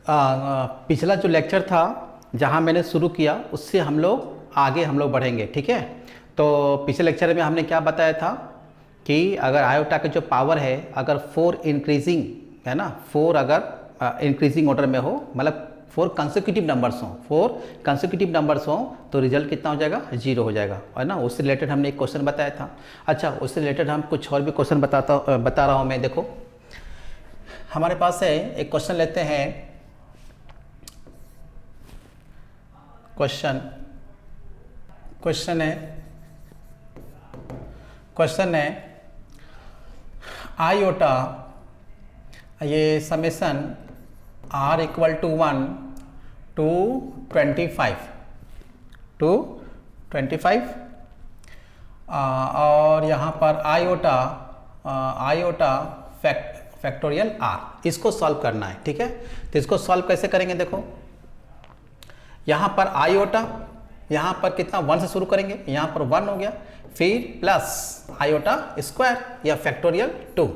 पिछला जो लेक्चर था जहाँ मैंने शुरू किया उससे हम लोग आगे बढ़ेंगे, ठीक है। तो पिछले लेक्चर में हमने क्या बताया था कि अगर आयोटा का जो पावर है अगर 4 इंक्रीजिंग है ना, 4 अगर इंक्रीजिंग ऑर्डर में हो, मतलब 4 कंसेक्यूटिव नंबर्स हों तो रिजल्ट कितना हो जाएगा, 0 हो जाएगा, है ना। उससे रिलेटेड हमने एक क्वेश्चन बताया था। अच्छा, उससे रिलेटेड हम कुछ और भी क्वेश्चन बता रहा हूँ मैं। देखो हमारे पास है एक क्वेश्चन, लेते हैं क्वेश्चन है आयोटा, ये summation r equal to 1 to 25 और यहाँ पर आयोटा फैक्टोरियल r, इसको सॉल्व करना है, ठीक है। तो इसको सॉल्व कैसे करेंगे, देखो यहाँ पर आयोटा, यहाँ पर कितना 1 से शुरू करेंगे, यहाँ पर 1 हो गया, फिर प्लस आयोटा स्क्वायर या फैक्टोरियल 2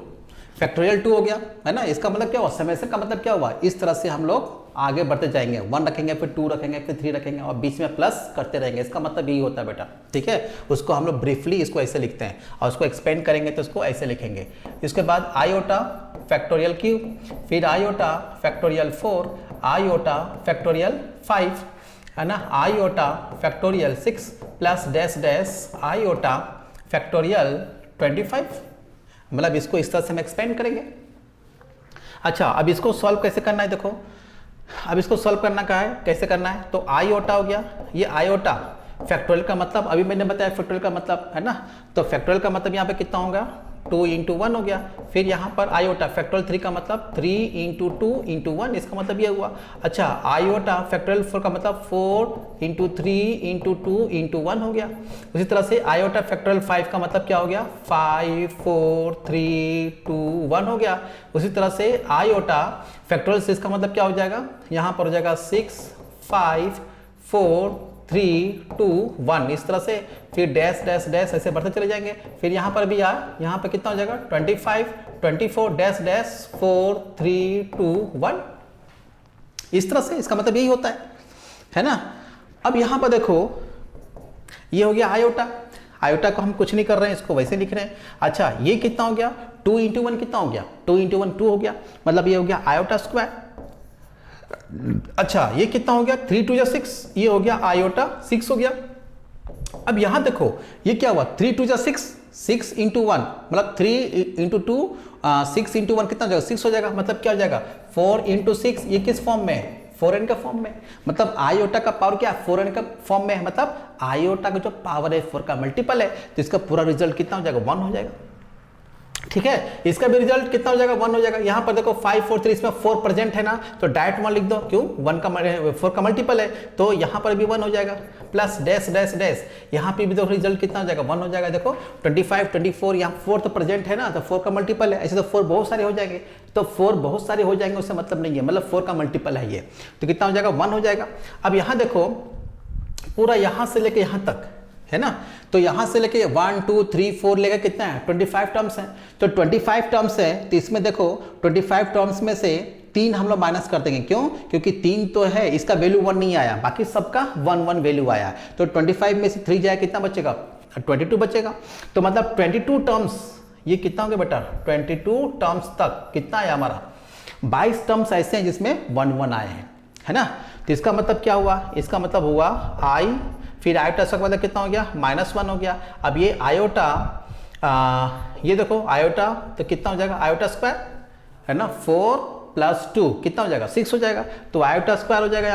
हो गया, है ना। इसका मतलब क्या हुआ, समेसन का मतलब क्या हुआ, इस तरह से हम लोग आगे बढ़ते जाएंगे, 1 रखेंगे, फिर 2 रखेंगे, फिर 3 रखेंगे और बीच में प्लस करते रहेंगे। इसका मतलब यही होता है बेटा, ठीक है। उसको हम लोग ब्रीफली इसको ऐसे लिखते हैं और उसको एक्सपेंड करेंगे तो उसको ऐसे लिखेंगे। इसके बाद आयोटा फैक्टोरियल क्यूब, फिर आयोटा फैक्टोरियल 4, आयोटा फैक्टोरियल 5, है ना, iota factorial 6 plus dash dash iota factorial 25, मतलब इसको इस तरह से हम एक्सपेंड करेंगे। अच्छा, अब इसको सॉल्व कैसे करना है, देखो अब इसको सॉल्व करना का है, कैसे करना है, तो आयोटा हो गया, ये आयोटा फैक्टोरियल का मतलब अभी मैंने बताया फैक्टोरियल का मतलब, है ना। तो फैक्टोरियल का मतलब यहाँ पे कितना होगा, 2 × 1 हो गया। फिर यहाँ पर आयोटा फैक्टोरियल 3 का मतलब 3 × 2 × 1, इसका मतलब ये हुआ। अच्छा, आयोटा फैक्टोरियल 4 का मतलब 4 × 3 × 2 × 1 हो गया। उसी तरह से आयोटा फैक्टोरियल 5 का मतलब क्या हो गया, 5 4 3 2 1 हो गया। उसी तरह से आयोटा फैक्टोरियल 6 का मतलब क्या हो जाएगा, यहाँ पर हो जाएगा 6 5 4 3 2 1, इस तरह से। फिर डैश डैश डैश ऐसे बढ़ते चले जाएंगे। फिर यहाँ पर भी यहाँ पर कितना हो जाएगा, 25 24 डैश डैश 4 3 2 1, इस तरह से। इसका मतलब यही होता है ना। अब यहाँ पर देखो ये हो गया आयोटा को हम कुछ नहीं कर रहे हैं, इसको वैसे लिख रहे हैं। अच्छा, ये कितना हो गया, 2 × 1 कितना हो गया, 2 × 1 2 हो गया, मतलब ये हो गया आयोटा स्क्वायर। अच्छा, ये कितना हो गया, 3 × 2 = 6, ये हो गया आयोटा 6 हो गया। अब यहां देखो ये क्या हुआ, 3 × 2 = 6, 6 × 1 मतलब 3 × 2 6 × 1 कितना हो जाएगा, 6 हो जाएगा। मतलब क्या हो जाएगा, 4 × 6, ये किस फॉर्म में है, 4n का फॉर्म में। मतलब आयोटा का पावर क्या है, 4n का फॉर्म में है, मतलब आयोटा का जो पावर है 4 का मल्टीपल है, तो इसका पूरा रिजल्ट कितना हो जाएगा, 1 हो जाएगा, ठीक है। इसका भी रिजल्ट कितना हो जाएगा, 1 हो जाएगा। यहाँ पर देखो 5 4 3, इसमें 4 प्रेजेंट है ना, तो डायरेक्ट 1 लिख दो, क्यों, 4 का मल्टीपल है, तो यहाँ पर भी 1 हो जाएगा। प्लस डैश डैश डैश, यहाँ पे भी देखो रिजल्ट कितना हो जाएगा, 1 हो जाएगा। देखो 25 24, यहाँ 4 तो प्रेजेंट है ना, तो 4 का मल्टीपल है। ऐसे तो 4 बहुत सारे हो जाएंगे, तो 4 बहुत सारे हो जाएंगे उससे मतलब नहीं है, मतलब 4 का मल्टीपल है ये, तो कितना हो जाएगा, 1 हो जाएगा। अब यहाँ देखो पूरा यहाँ से लेके यहाँ तक है ना, तो यहां से लेके 1 2 3 4 लेकर कितना है, 25 टर्म्स हैं। तो 25 टर्म्स है, तो इसमें देखो 25 टर्म्स में से 3 हम लोग माइनस कर देंगे, क्यों, क्योंकि 3 तो है, इसका वैल्यू 1 नहीं आया, बाकी सबका 1 1 वैल्यू आया। तो 25 में से 3 जाए कितना बचेगा, 22 बचेगा। तो मतलब 22 टर्म्स, ये कितना हो गया बेटा, 22 टर्म्स तक कितना आया हमारा, 22 टर्म्स ऐसे हैं जिसमें 1 1 आए हैं, है ना। तो इसका मतलब क्या हुआ, इसका मतलब हुआ आई, फिर आयोटा का मतलब कितना हो गया, -1 हो गया। अब ये आयोटा ये देखो आयोटा तो कितना हो जाएगा, आयोटा स्क्वायर है ना, 4 + 2 कितना हो जाएगा, 6 हो जाएगा। तो आयोटा स्क्वायर हो जाएगा।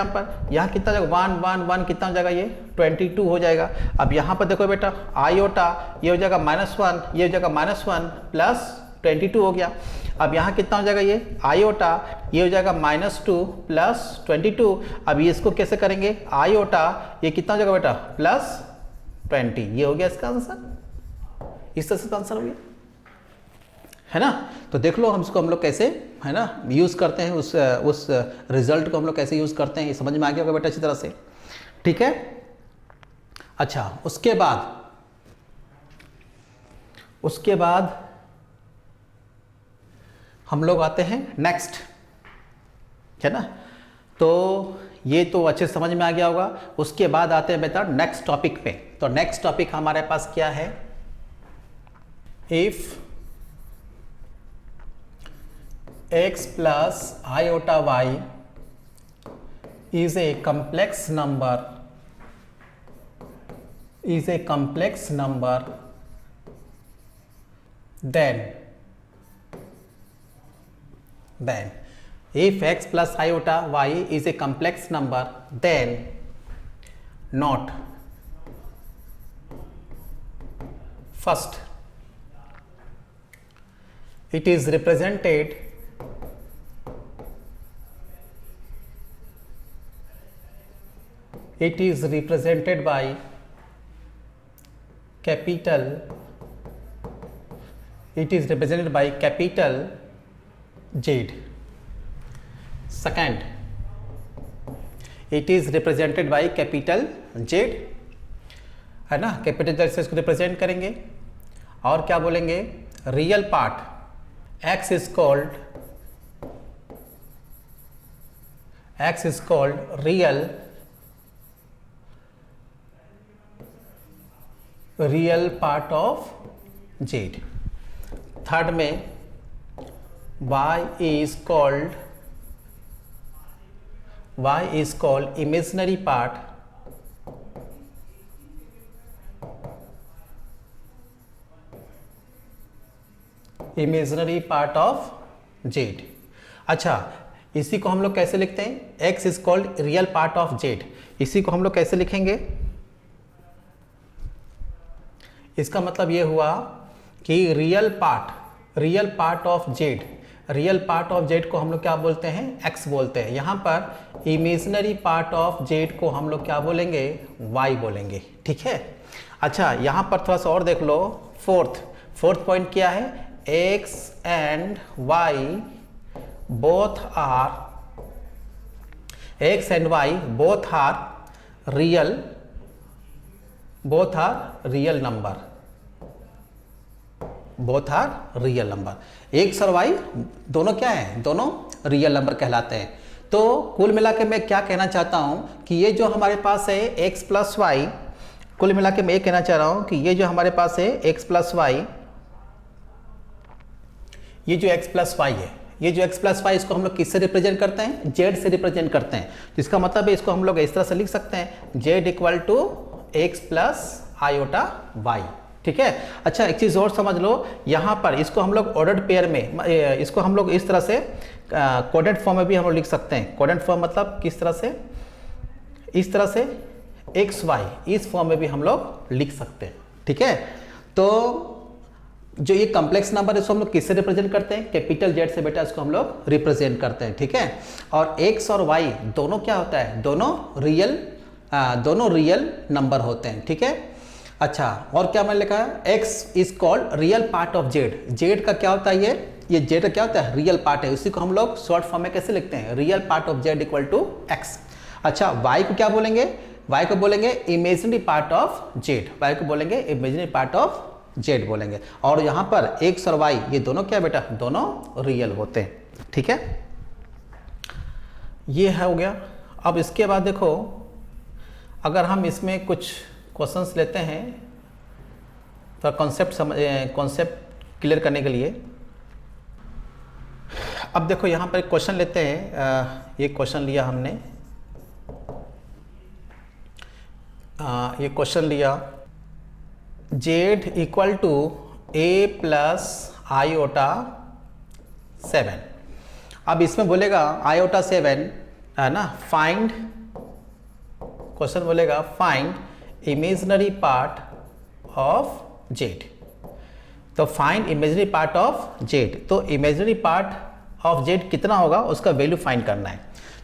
यहाँ कितना हो जाएगा, 1 1 1 कितना हो जाएगा, ये 22 हो जाएगा। अब यहाँ पर देखो बेटा आयोटा ये हो जाएगा -1, ये हो जाएगा -1 प्लस 22 हो गया। अब यहाँ कितना हो जाएगा, ये आयोटा ये हो जाएगा -2 प्लस 22। अब ये इसको कैसे करेंगे, आयोटा ये कितना हो जाएगा बेटा, +20, ये हो गया इसका आंसर। इस तरह से तो आंसर हो गया, है ना। तो देख लो हम लोग कैसे, है ना, यूज करते हैं, उस रिजल्ट को हम लोग कैसे यूज करते हैं, ये समझ में आ गया होगा बेटा अच्छी तरह से, ठीक है। अच्छा, उसके बाद हम लोग आते हैं नेक्स्ट, है ना। तो ये तो अच्छे समझ में आ गया होगा। उसके बाद आते हैं बेटा नेक्स्ट टॉपिक पे। तो नेक्स्ट टॉपिक हमारे पास क्या है, if x plus iota y is a complex number, then if x plus iota y is a complex number, then not first it is represented by capital Z. Second, it is represented by capital Z, है ना, capital Z से इसको represent करेंगे। और क्या बोलेंगे, real part x is called real part of Z। Third में y is called imaginary part of Z। अच्छा, इसी को हम लोग कैसे लिखते हैं, x is called real part of Z, इसी को हम लोग कैसे लिखेंगे, इसका मतलब ये हुआ कि रियल पार्ट ऑफ Z को हम लोग क्या बोलते हैं, x बोलते हैं। यहाँ पर इमेजिनरी पार्ट ऑफ Z को हम लोग क्या बोलेंगे, y बोलेंगे। ठीक है। अच्छा, यहाँ पर थोड़ा सा और देख लो, फोर्थ पॉइंट क्या है, x and y both are real number. X और वाई दोनों क्या है, दोनों रियल नंबर कहलाते हैं। तो कुल मिला के मैं क्या कहना चाहता हूं कि ये जो हमारे पास है x प्लस वाई, कुल मिला के मैं ये कहना चाह रहा हूं कि ये जो हमारे पास है x प्लस वाई, ये जो x प्लस वाई इसको हम लोग किससे रिप्रेजेंट करते हैं, z से रिप्रेजेंट करते हैं। जिसका मतलब है इसको हम लोग इस तरह से लिख सकते हैं, z equal to x plus iota y। ठीक है। अच्छा, एक चीज़ और समझ लो, यहाँ पर इसको हम लोग ऑर्डर्ड पेयर में, इसको हम लोग इस तरह से कोडेड फॉर्म में भी हम लोग लिख सकते हैं। कोडेड फॉर्म मतलब किस तरह से, इस तरह से एक्स वाई, इस फॉर्म में भी हम लोग लिख सकते हैं। ठीक है। तो जो ये कॉम्प्लेक्स नंबर है इसको हम लोग किससे रिप्रेजेंट करते हैं, कैपिटल जेड से बेटा इसको हम लोग रिप्रेजेंट करते हैं। ठीक है। और एक्स और वाई दोनों क्या होता है, दोनों रियल नंबर होते हैं। ठीक है। अच्छा, और क्या मैंने लिखा है, x is called real part of z। z का क्या होता है, ये z का क्या होता है, रियल पार्ट है। उसी को हम लोग शॉर्ट फॉर्म में कैसे लिखते हैं, real part of z equal to x। अच्छा, y को क्या बोलेंगे, y को बोलेंगे imaginary part of z, y को बोलेंगे इमेजिनरी पार्ट ऑफ z बोलेंगे। और यहाँ पर x और y ये दोनों क्या बेटा, दोनों रियल होते हैं। ठीक है, ये है हो गया। अब इसके बाद देखो, अगर हम इसमें कुछ क्वेश्चंस लेते हैं तो कॉन्सेप्ट क्लियर करने के लिए। अब देखो यहाँ पर एक क्वेश्चन लेते हैं, ये क्वेश्चन लिया हमने, ये क्वेश्चन लिया, z equal to a plus iota 7। अब इसमें बोलेगा आयोटा 7 है ना, फाइंड, क्वेश्चन बोलेगा find imaginary part of z। तो find imaginary part of z, तो इमेजिनरी पार्ट ऑफ z कितना होगा उसका वैल्यू फाइंड करना है।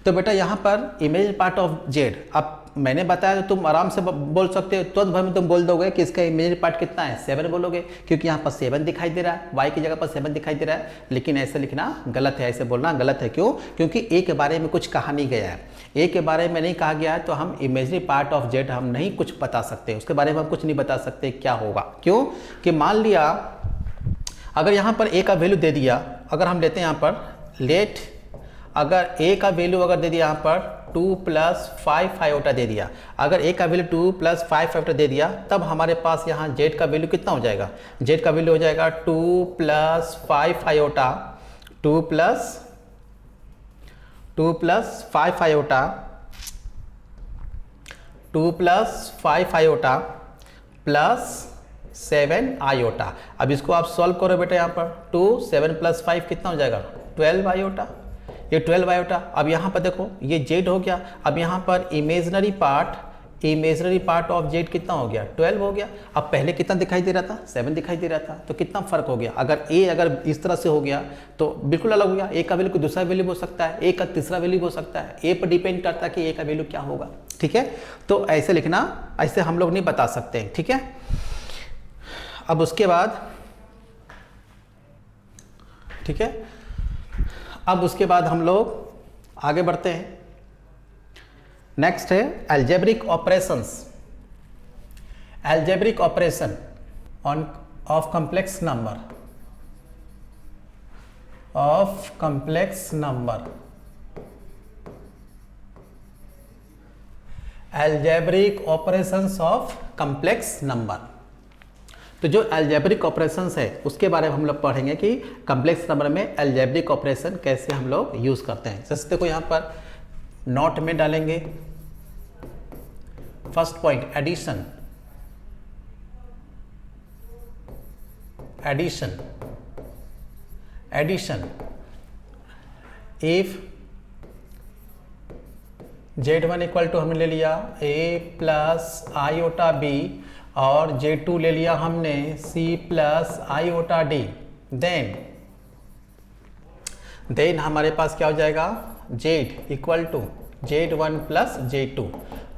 तो बेटा यहाँ पर इमेजिनरी पार्ट ऑफ z, अब मैंने बताया तो तुम आराम से बोल सकते हो, तुरंत भर में तुम बोल दोगे कि इसका इमेजिनरी पार्ट कितना है, 7 बोलोगे, क्योंकि यहाँ पर 7 दिखाई दे रहा है, y की जगह पर 7 दिखाई दे रहा है। लेकिन ऐसे लिखना गलत है, ऐसे बोलना गलत है। क्यों? क्योंकि a के बारे में कुछ कहा नहीं गया है, a के बारे में नहीं कहा गया है, तो हम इमेजिनरी पार्ट ऑफ z हम नहीं कुछ बता सकते, उसके बारे में हम कुछ नहीं बता सकते क्या होगा। क्यों कि मान लिया अगर यहाँ पर a का वैल्यू दे दिया, अगर हम लेते हैं यहाँ पर लेट अगर a का वैल्यू अगर दे दिया यहाँ पर 2 प्लस 5 आयोटा दे दिया, अगर a का वैल्यू 2 प्लस 5 आयोटा दे दिया, तब हमारे पास यहाँ z का वैल्यू कितना हो जाएगा? z का वैल्यू हो जाएगा 2 plus 5 iota, 2 plus 5 iota, 2 plus 5 iota plus 7 iota. अब इसको आप सॉल्व करो बेटा, यहाँ पर 2 7 प्लस 5 कितना हो जाएगा? 12 आयोटा, ये 12 आयोटा। अब यहाँ पर देखो ये z हो गया, अब यहाँ पर इमेजनरी पार्ट ऑफ z कितना हो गया? 12 हो गया। अब पहले कितना दिखाई दे रहा था? 7 दिखाई दे रहा था, तो कितना फर्क हो गया? अगर a अगर इस तरह से हो गया तो बिल्कुल अलग हो गया, a का वैल्यू कोई दूसरा वैल्यू हो सकता है, a का तीसरा वैल्यू हो सकता है, a पर डिपेंड करता है कि a का वैल्यू क्या होगा। ठीक है, तो ऐसे लिखना, ऐसे हम लोग नहीं बता सकते। ठीक है, अब उसके बाद, ठीक है, अब उसके बाद हम लोग आगे बढ़ते हैं। नेक्स्ट है algebraic operations, algebraic operation on off complex number, of complex number, algebraic operations of complex number. तो जो अलजेब्रिक ऑपरेशंस है उसके बारे में हम लोग पढ़ेंगे कि कॉम्प्लेक्स नंबर में अलजेब्रिक ऑपरेशन कैसे हम लोग यूज करते हैं। जैसे देखो यहाँ पर नोट में डालेंगे, first point addition, addition, addition, if z1 equal to हमने ले लिया a प्लस आयोटा b और z2 ले लिया हमने c plus iota d, then हमारे पास क्या हो जाएगा? z equal to z1 plus z2,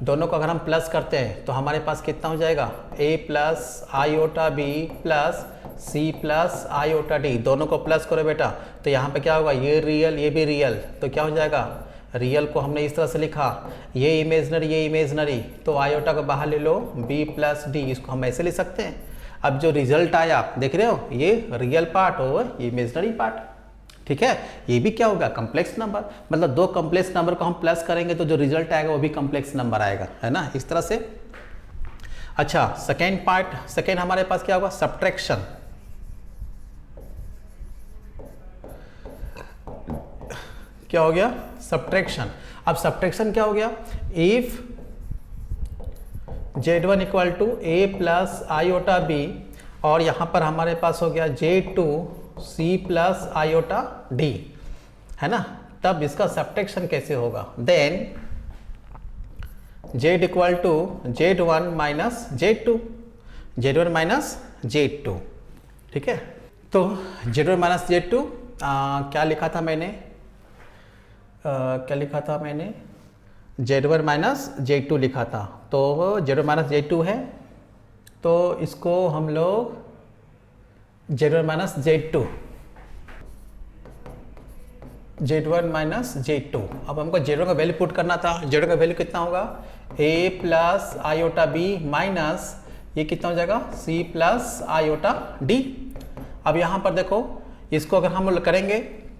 दोनों को अगर हम प्लस करते हैं तो हमारे पास कितना हो जाएगा? a plus iota b plus c plus iota d, दोनों को प्लस करो बेटा, तो यहाँ पे क्या होगा? ये रियल ये भी रियल, तो क्या हो जाएगा? रियल को हमने इस तरह से लिखा, ये इमेजनरी, तो आयोटा को बाहर ले लो, b प्लस डी, इसको हम ऐसे ले सकते हैं। अब जो रिजल्ट आया देख रहे हो, ये रियल पार्ट और इमेजनरी पार्ट। ठीक है, ये भी क्या होगा? कॉम्प्लेक्स नंबर, मतलब दो कॉम्प्लेक्स नंबर को हम प्लस करेंगे तो जो रिजल्ट आएगा वो भी कॉम्प्लेक्स नंबर आएगा, है ना, इस तरह से। अच्छा, सेकेंड पार्ट, सेकेंड हमारे पास क्या होगा? सब्ट्रैक्शन। क्या हो गया? सब्ट्रैक्शन। अब सब्ट्रैक्शन क्या हो गया? If z1 equal to a plus iota b और यहाँ पर हमारे पास हो गया z2 c plus iota d, है ना, तब इसका सब्ट्रैक्शन कैसे होगा? Then z equal to z1 minus z2, z1 minus z2। ठीक है, तो z1 माइनस z2 क्या लिखा था मैंने? क्या लिखा था मैंने? z1 माइनस z2 लिखा था, तो z1 माइनस z2 है, तो इसको हम लोग z1 minus z2, z1 minus z2। अब हमको z1 का वैल्यू पुट करना था, z1 का वैल्यू कितना होगा? a plus iota b minus ये कितना हो जाएगा? c plus iota d। अब यहाँ पर देखो, इसको अगर हम करेंगे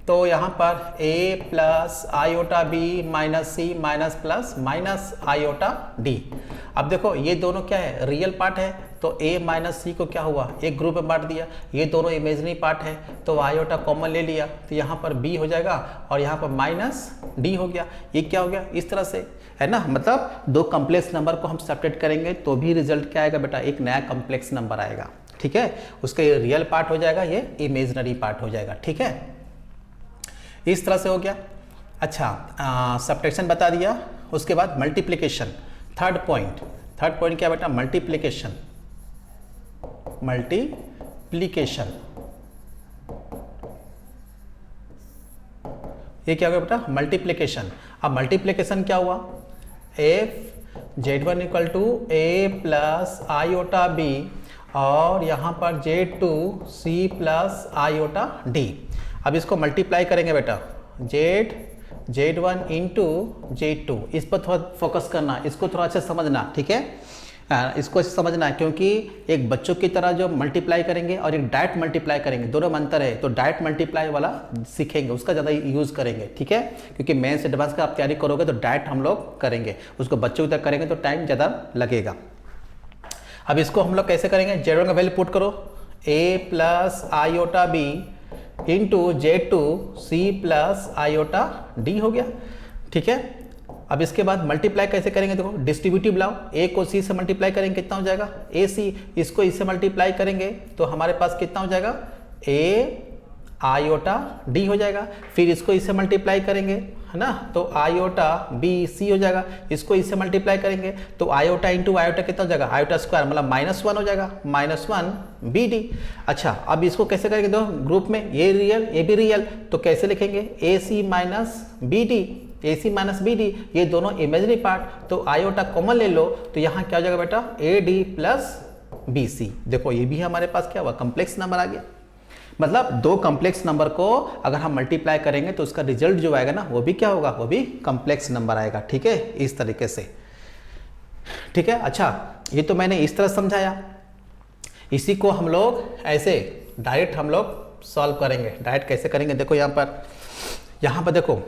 तो यहाँ पर a plus iota b minus c minus plus minus iota d। अब देखो ये दोनों क्या है? रियल पार्ट है, तो a माइनस c को क्या हुआ? एक ग्रुप में बांट दिया। ये दोनों इमेजनरी पार्ट है, तो आयोटा कॉमन ले लिया, तो यहाँ पर b हो जाएगा और यहाँ पर माइनस d हो गया। ये क्या हो गया? इस तरह से, है ना, मतलब दो कॉम्प्लेक्स नंबर को हम सेपरेट करेंगे तो भी रिजल्ट क्या आएगा बेटा? एक नया कॉम्प्लेक्स नंबर आएगा। ठीक है, उसका ये रियल पार्ट हो जाएगा, ये इमेजनरी पार्ट हो जाएगा। ठीक है, इस तरह से हो गया। अच्छा, सब्ट्रैक्शन बता दिया, उसके बाद मल्टीप्लिकेशन, थर्ड पॉइंट क्या बेटा? Multiplication, multiplication. ये क्या हो गया बेटा? मल्टीप्लिकेशन। अब मल्टीप्लिकेशन क्या हुआ? If z1 equal to a plus iota b और यहाँ पर z2 c plus iota d। अब इसको मल्टीप्लाई करेंगे बेटा, z1 इंटू z2, इस पर थोड़ा फोकस करना, इसको थोड़ा अच्छा समझना। ठीक है, इसको ऐसे समझना है, क्योंकि एक बच्चों की तरह जो मल्टीप्लाई करेंगे और एक डायरेक्ट मल्टीप्लाई करेंगे, दोनों में अंतर है। तो डायरेक्ट मल्टीप्लाई वाला सीखेंगे, उसका ज़्यादा यूज़ करेंगे, ठीक है। क्योंकि मेंस एडवांस का आप तैयारी करोगे तो डायरेक्ट हम लोग करेंगे, उसको बच्चों तक करेंगे तो टाइम ज़्यादा लगेगा। अब इसको हम लोग कैसे करेंगे, Z1 का वैल्यू पुट करो, a plus iota b into Z2 C plus iota D हो गया, ठीक है। अब इसके बाद मल्टीप्लाई कैसे करेंगे, देखो डिस्ट्रीब्यूटिव लाओ, a को c से मल्टीप्लाई करेंगे कितना हो जाएगा ac, इसको इससे मल्टीप्लाई करेंगे तो हमारे पास कितना हो जाएगा a आयोटा d हो जाएगा। फिर इसको इससे मल्टीप्लाई करेंगे, है ना, तो आयोटा b c हो जाएगा। इसको इससे मल्टीप्लाई करेंगे तो आयोटा इंटू आयोटा कितना हो जाएगा, आयोटा स्क्वायर मतलब -1 हो जाएगा, -1 bd। अच्छा, अब इसको कैसे करेंगे, दो ग्रुप में ये रियल ये भी रियल, तो कैसे लिखेंगे ac माइनस bd, ये दोनों इमेजिनरी पार्ट, तो आयोटा कॉमन ले लो तो यहाँ क्या हो जाएगा बेटा ad प्लस bc। देखो ये भी हमारे पास क्या हुआ, कॉम्प्लेक्स नंबर आ गया। मतलब दो कॉम्प्लेक्स नंबर को अगर हम मल्टीप्लाई करेंगे तो उसका रिजल्ट जो आएगा ना वो भी क्या होगा, वो भी कॉम्प्लेक्स नंबर आएगा, ठीक है, इस तरीके से, ठीक है। अच्छा, ये तो मैंने इस तरह समझाया, इसी को हम लोग ऐसे डायरेक्ट हम लोग सॉल्व करेंगे। डायरेक्ट कैसे करेंगे, देखो यहाँ पर देखो,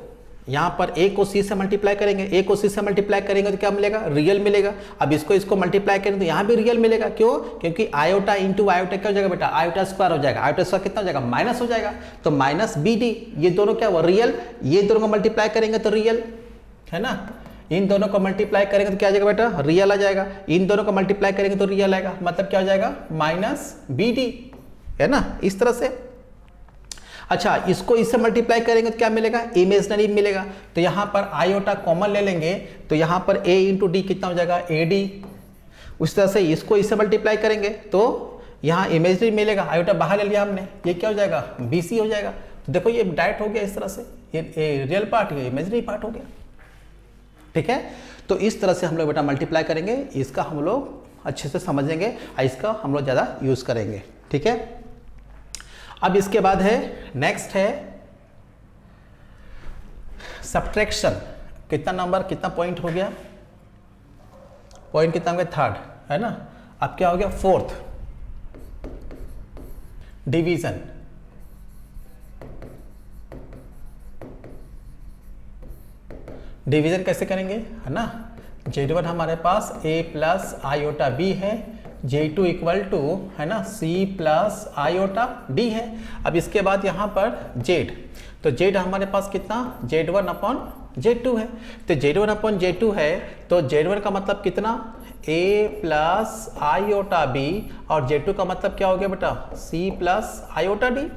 यहाँ पर a को c से मल्टीप्लाई करेंगे, a को c से मल्टीप्लाई करेंगे तो क्या मिलेगा, रियल मिलेगा। अब इसको मल्टीप्लाई करेंगे तो यहाँ भी रियल मिलेगा, क्यों, क्योंकि आयोटा इंटू आयोटा क्या हो जाएगा बेटा, आयोटा स्क्वायर हो जाएगा, आयोटा स्क्वायर कितना हो जाएगा, माइनस हो जाएगा, तो माइनस bd, ये दोनों क्या हुआ रियल, ये दोनों को मल्टीप्लाई करेंगे तो रियल, है ना, इन दोनों को मल्टीप्लाई करेंगे तो क्या आ जाएगा बेटा, रियल आ जाएगा, इन दोनों को मल्टीप्लाई करेंगे तो रियल आएगा, मतलब क्या हो जाएगा -bd, है ना, इस तरह से। अच्छा, इसको इससे मल्टीप्लाई करेंगे तो क्या मिलेगा, इमेजिनरी मिलेगा, तो यहाँ पर आयोटा कॉमन ले लेंगे तो यहाँ पर a इंटू डी कितना हो जाएगा ad। उस तरह से इसको इससे मल्टीप्लाई करेंगे तो यहाँ इमेजिनरी मिलेगा, आयोटा बाहर ले लिया हमने, ये क्या हो जाएगा bc हो जाएगा। तो देखो ये डायरेक्ट हो गया इस तरह से, ये रियल पार्ट, ये इमेजिनरी पार्ट हो गया, ठीक है। तो इस तरह से हम लोग बेटा मल्टीप्लाई करेंगे, इसका हम लोग अच्छे से समझेंगे और इसका हम लोग ज़्यादा यूज़ करेंगे, ठीक है। अब इसके बाद है, नेक्स्ट है सब्ट्रैक्शन। कितना नंबर, कितना पॉइंट हो गया, पॉइंट कितना हो गया, 3rd, है ना। अब क्या हो गया, 4th डिवीजन। डिवीजन कैसे करेंगे, है ना, Z1 हमारे पास a प्लस आयोटा b है, J2 इक्वल टू, है ना, C प्लस आयोटा D है। अब इसके बाद यहाँ पर Z, तो Z हमारे पास कितना, Z1 अपॉन Z2 है, तो Z1 अपॉन Z2 है, तो Z1 का मतलब कितना, a प्लस आयोटा b, और Z2 का मतलब क्या हो गया बेटा, C प्लस आयोटा D।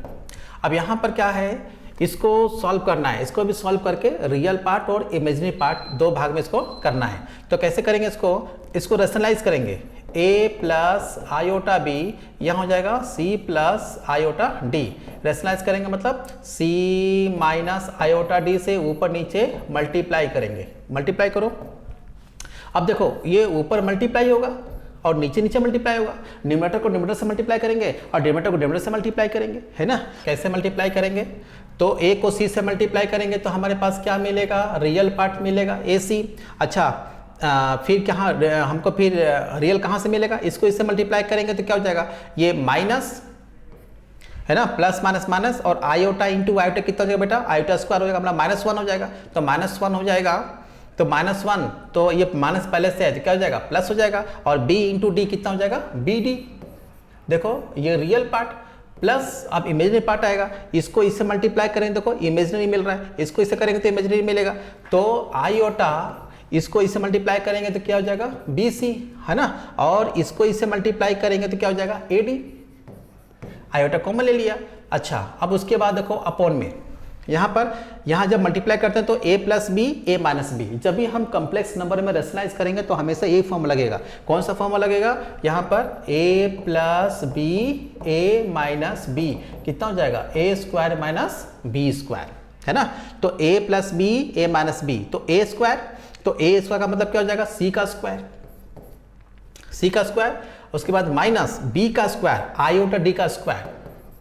अब यहाँ पर क्या है, इसको सॉल्व करना है, इसको भी सॉल्व करके रियल पार्ट और इमेजिनरी पार्ट दो भाग में इसको करना है। तो कैसे करेंगे, इसको रैशनलाइज करेंगे, a प्लस आयोटा b, यहाँ हो जाएगा c plus iota d। Rationalise करेंगे मतलब c माइनस आयोटा d से ऊपर नीचे मल्टीप्लाई करेंगे, मल्टीप्लाई करो। अब देखो ये ऊपर मल्टीप्लाई होगा और नीचे नीचे मल्टीप्लाई होगा, न्यूमरेटर को न्यूमरेटर से मल्टीप्लाई करेंगे और डिनोमिनेटर को डिनोमिनेटर से मल्टीप्लाई करेंगे, है ना। कैसे मल्टीप्लाई करेंगे, तो a को c से मल्टीप्लाई करेंगे तो हमारे पास क्या मिलेगा, रियल पार्ट मिलेगा ac। अच्छा, फिर क्या हमको फिर रियल कहाँ से मिलेगा, इसको इससे मल्टीप्लाई करेंगे तो क्या हो जाएगा, ये माइनस, है ना, प्लस माइनस माइनस, और आयोटा इंटू आयोटा कितना हो जाएगा बेटा, आयोटा स्क्वायर हो जाएगा, मतलब -1 हो जाएगा, तो -1 हो जाएगा, तो -1, तो ये माइनस पहले से है तो क्या हो जाएगा, प्लस हो जाएगा, और b इंटू डी कितना हो जाएगा, bd। देखो ये रियल पार्ट प्लस अब इमेजिनरी पार्ट आएगा, इसको इससे मल्टीप्लाई करेंगे, देखो इमेजिनरी मिल रहा है, इसको इससे करेंगे तो इमेजिनरी मिलेगा, तो आयोटा इसको इससे मल्टीप्लाई करेंगे तो क्या हो जाएगा bc, है ना, और इसको इससे मल्टीप्लाई करेंगे तो क्या हो जाएगा ad। आयोटा कॉमन ले लिया। अच्छा, अब उसके बाद देखो अपॉन में, यहाँ जब मल्टीप्लाई करते हैं तो a plus b a minus b, जब भी हम कॉम्प्लेक्स नंबर में रेशनलाइज करेंगे तो हमेशा ये फॉर्म लगेगा। कौन सा फॉर्म लगेगा, यहाँ पर a plus b a minus b कितना हो जाएगा, a square minus b square, है ना। तो a plus b a minus b, तो a स्क्वायर, तो a स्क्वायर का मतलब क्या हो जाएगा, c का स्क्वायर, c का स्क्वायर, उसके बाद माइनस b का स्क्वायर, आयोटा d का स्क्वायर,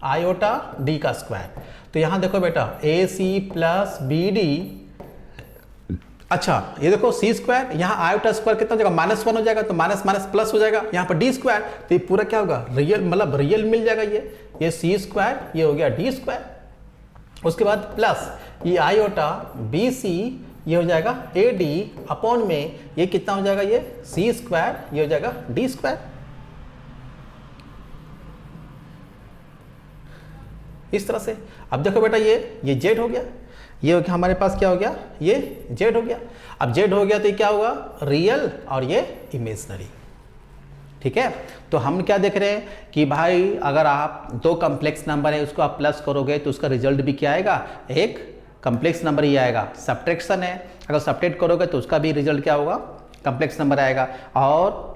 आयोटा d का स्क्वायर। तो यहाँ देखो बेटा ac प्लस bd अच्छा ये देखो सी स्क्वायर, यहाँ आयोटा स्क्वायर कितना हो जाएगा, -1 हो जाएगा, तो माइनस माइनस प्लस हो जाएगा, यहाँ पर डी स्क्वायर, तो ये पूरा क्या होगा, रियल, मतलब रियल मिल जाएगा, ये सी स्क्वायर, ये हो गया डी स्क्वायर। उसके बाद प्लस ये आयोटा बी सी, ये हो जाएगा ए डी अपॉन में ये कितना हो जाएगा, ये सी स्क्वायर, ये हो जाएगा डी स्क्वायर। इस तरह से अब देखो बेटा ये जेड हो गया, ये हो गया हमारे पास क्या हो गया, ये जेड हो गया। अब जेड हो गया तो ये क्या होगा, रियल और ये इमेजिनरी। ठीक है, तो हम क्या देख रहे हैं कि भाई अगर आप दो कॉम्प्लेक्स नंबर है उसको आप प्लस करोगे तो उसका रिजल्ट भी क्या आएगा, एक कॉम्प्लेक्स नंबर ही आएगा। सब्ट्रैक्शन है, अगर सब्ट्रैक्ट करोगे तो उसका भी रिजल्ट क्या होगा, कॉम्प्लेक्स नंबर आएगा। और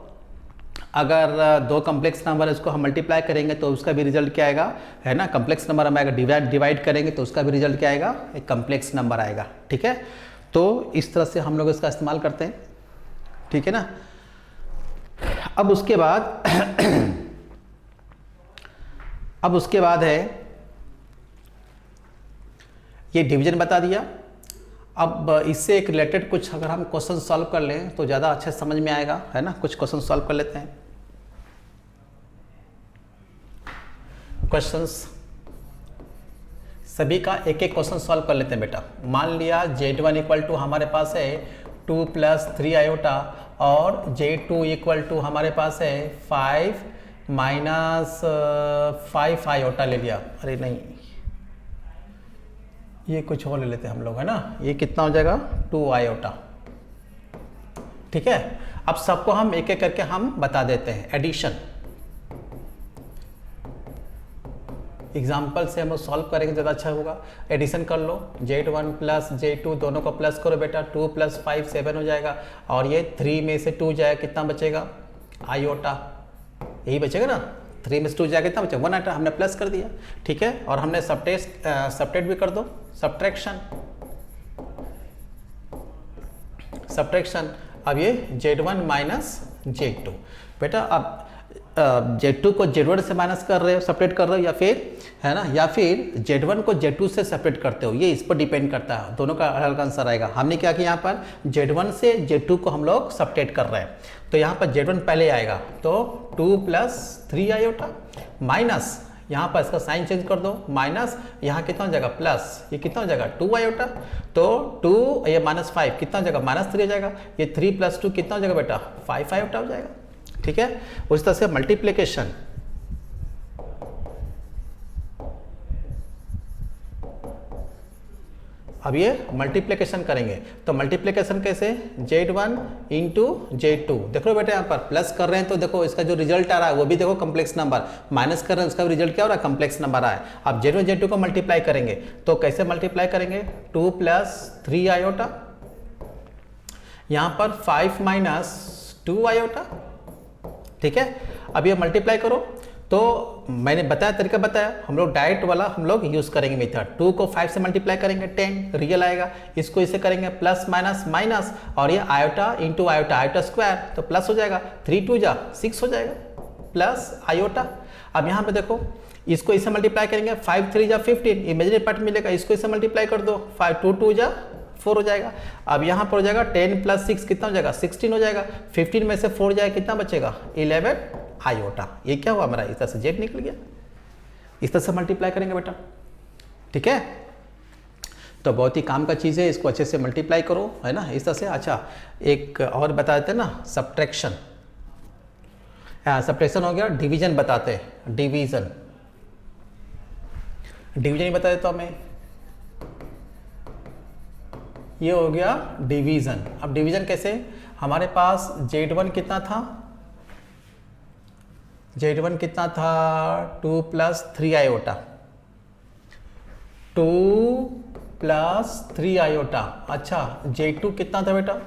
अगर दो कॉम्प्लेक्स नंबर है उसको हम मल्टीप्लाई करेंगे तो उसका भी रिजल्ट क्या आएगा, है ना, कॉम्प्लेक्स नंबर हम आएगा। डिवाइड करेंगे तो उसका भी रिजल्ट क्या आएगा, एक कॉम्प्लेक्स नंबर आएगा। ठीक है, तो इस तरह से हम लोग इसका इस्तेमाल करते हैं। ठीक है ना, अब उसके बाद है ये डिवीजन बता दिया। अब इससे एक रिलेटेड कुछ अगर हम क्वेश्चन सॉल्व कर लें तो ज़्यादा अच्छे समझ में आएगा, है ना। कुछ क्वेश्चन सॉल्व कर लेते हैं। क्वेश्चंस सभी का एक एक क्वेश्चन सॉल्व कर लेते हैं बेटा। मान लिया Z1 इक्वल टू हमारे पास है 2 + 3 आयोटा और Z2 इक्वल टू हमारे पास है 5 - 5 आयोटा ले लिया। अरे नहीं, ये कुछ और ले लेते हैं हम लोग, है ना। ये कितना हो जाएगा, 2 आयोटा। ठीक है, अब सबको हम एक एक करके हम बता देते हैं। एडिशन एग्जाम्पल से हम सॉल्व करेंगे ज़्यादा अच्छा होगा। एडिशन कर लो, Z1 + Z2 दोनों को प्लस करो बेटा, 2 + 5 7 हो जाएगा और ये 3 में से 2 जाएगा, कितना बचेगा, आयोटा, यही बचेगा ना। 3 में से 2 जाएगा, कितना बचेगा, 1 आयोटा, हमने प्लस कर दिया। ठीक है, और हमने सब्ट्रैक्ट भी कर दो, सब्ट्रैक्शन। अब ये Z1 - Z2 बेटा, अब Z2 को Z1 से माइनस कर रहे हो, सेपरेट कर रहे हो, या फिर, है ना, या फिर Z1 को Z2 से सेपरेट करते हो, ये इस पर डिपेंड करता है। दोनों का अलग अलग आंसर आएगा। हमने क्या किया, यहाँ पर Z1 से Z2 को हम लोग सेपरेट कर रहे हैं, तो यहाँ पर Z1 पहले आएगा, तो 2 + 3 आयोटा माइनस, यहाँ पर इसका साइन चेंज कर दो, माइनस, यहाँ कितना हो जाएगा, प्लस, ये कितना हो जाएगा, 2 आयोटा, तो 2 ये -5 कितना हो जाएगा, -3 हो जाएगा। ये 3 + 2 कितना हो जाएगा बेटा, 5 आयोटा हो जाएगा। ठीक है, उस तरह से मल्टीप्लिकेशन, अब ये मल्टीप्लिकेशन करेंगे, तो मल्टीप्लिकेशन कैसे, Z1 × Z2, देखो बेटा यहाँ पर प्लस कर रहे हैं तो देखो इसका जो रिजल्ट आ रहा है वो भी देखो कॉम्प्लेक्स नंबर, माइनस कर रहे हैं उसका भी रिजल्ट क्या हो रहा है, कॉम्प्लेक्स नंबर आया है। अब Z1 Z2 को मल्टीप्लाई करेंगे तो कैसे मल्टीप्लाई करेंगे, 2 + 3 आयोटा, यहाँ पर 5 - 2 आयोटा। ठीक है, अब ये मल्टीप्लाई करो, तो मैंने बताया, तरीका बताया, हम लोग डायरेक्ट वाला हम लोग यूज़ करेंगे मेथड। 2 को 5 से मल्टीप्लाई करेंगे 10 रियल आएगा, इसको इसे करेंगे प्लस माइनस माइनस, और ये आयोटा × आयोटा, आयोटा स्क्वायर, तो प्लस हो जाएगा, 3 × 2 = 6 हो जाएगा, प्लस आयोटा। अब यहाँ पे देखो इसको इसे मल्टीप्लाई करेंगे, 5 × 3 = 15, इमेजिनरी पार्ट मिलेगा, इसको इसे मल्टीप्लाई कर दो, 5 × 2 = 4 हो जाएगा। अब यहाँ पर हो जाएगा 10 + 6 कितना हो जाएगा, 16 हो जाएगा। 15 में से 4 जाएगा, कितना बचेगा, 11 आयोटा। ये क्या हुआ हमारा, इस तरह से जेड निकल गया। इस तरह से मल्टीप्लाई करेंगे बेटा। ठीक है, तो बहुत ही काम का चीज़ है, इसको अच्छे से मल्टीप्लाई करो, है ना, इस तरह से। अच्छा, एक और बता देते हैं ना, सब्ट्रैक्शन। सब्ट्रैक्शन हो गया, डिवीजन बताते हैं, डिवीजन ही बता देता हूँ मैं। ये हो गया डिवीजन। अब डिवीजन कैसे, हमारे पास Z1 कितना था, Z1 कितना था, 2 + 3 आयोटा, 2 + 3 आयोटा। अच्छा, Z2 कितना था बेटा,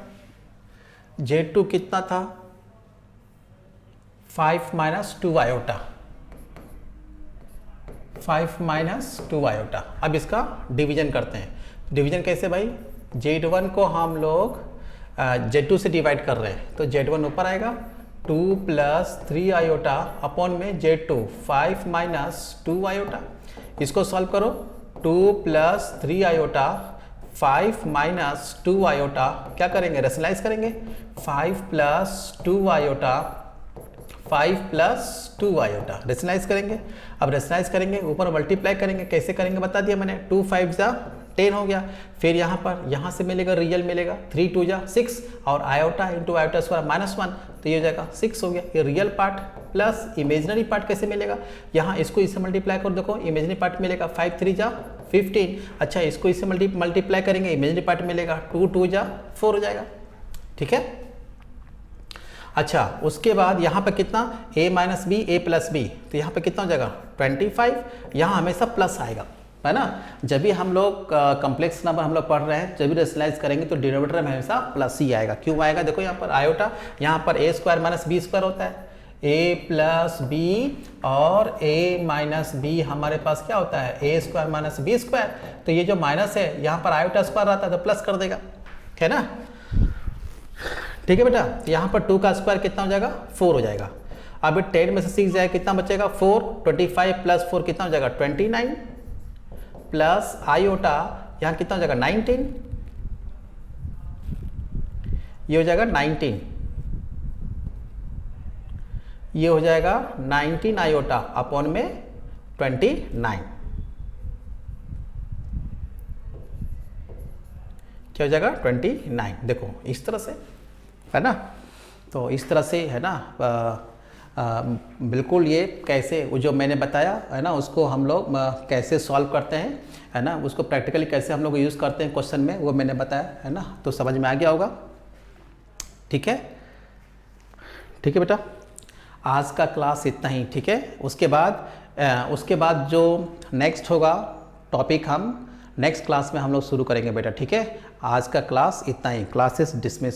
Z2 कितना था, 5 - 2 आयोटा, 5 - 2 आयोटा। अब इसका डिवीजन करते हैं। डिवीजन कैसे भाई, Z1 को हम लोग Z2 से डिवाइड कर रहे हैं, तो Z1 ऊपर आएगा, 2 + 3 आयोटा अपॉन में Z2 5 - 2 आयोटा। इसको सॉल्व करो, 2 + 3 आयोटा 5 माइनस 2 आयोटा क्या करेंगे, रेशनलाइज करेंगे। 5 plus 2 iota, 5 plus 2 iota rationalise करेंगे। अब रेशनलाइज करेंगे, ऊपर मल्टीप्लाई करेंगे, कैसे करेंगे बता दिया मैंने। 2 5 जा 10 हो गया। फिर यहाँ पर यहाँ से मिलेगा रियल मिलेगा, 3 2 जा 6 और आयोटा इंटू आयोटा स्क्वायर -1, तो ये हो जाएगा 6 हो गया। ये real part plus imaginary part कैसे मिलेगा, यहाँ इसको इससे मल्टीप्लाई करो, देखो इमेजिनरी पार्ट मिलेगा 5 3 जा 15। अच्छा इसको इससे मल्टीप्लाई करेंगे, इमेजिनरी पार्ट मिलेगा 2 2 जा 4 हो जाएगा। ठीक है। अच्छा उसके बाद यहाँ पे कितना, a minus b a plus b, तो यहाँ पे कितना हो जाएगा 25। यहाँ हमेशा प्लस आएगा है ना, जब भी हम लोग कॉम्प्लेक्स नंबर हम लोग पढ़ रहे हैं, जब भी रेशनलाइज करेंगे तो डिनोमिनेटर में हमेशा प्लस ही आएगा। क्यों आएगा, देखो यहाँ पर आयोटा, यहाँ पर a square minus b square होता है, a प्लस बी और a माइनस बी हमारे पास क्या होता है a square minus b square, तो ये जो माइनस है यहाँ पर आयोटा स्क्वायर रहता है तो प्लस कर देगा, है ना। ठीक है बेटा, यहाँ पर 2 का स्क्वायर कितना हो जाएगा 4 हो जाएगा। अब 10 में से 6 जाएगा कितना बचेगा 4, 25 प्लस 4 कितना हो जाएगा 29 प्लस आयोटा यहाँ कितना हो जाएगा 19, ये हो जाएगा 19, ये हो जाएगा 19 आयोटा अपॉन में 29, क्या हो जाएगा 29। देखो इस तरह से है ना, तो इस तरह से है ना बिल्कुल ये कैसे वो जो मैंने बताया है ना उसको हम लोग कैसे सॉल्व करते हैं है ना, उसको प्रैक्टिकली कैसे हम लोग यूज़ करते हैं क्वेश्चन में, वो मैंने बताया है ना, तो समझ में आ गया होगा। ठीक है, ठीक है बेटा, आज का क्लास इतना ही। ठीक है, उसके बाद जो नेक्स्ट होगा टॉपिक हम नेक्स्ट क्लास में हम लोग शुरू करेंगे बेटा। ठीक है, आज का क्लास इतना ही, क्लासेस डिसमिस।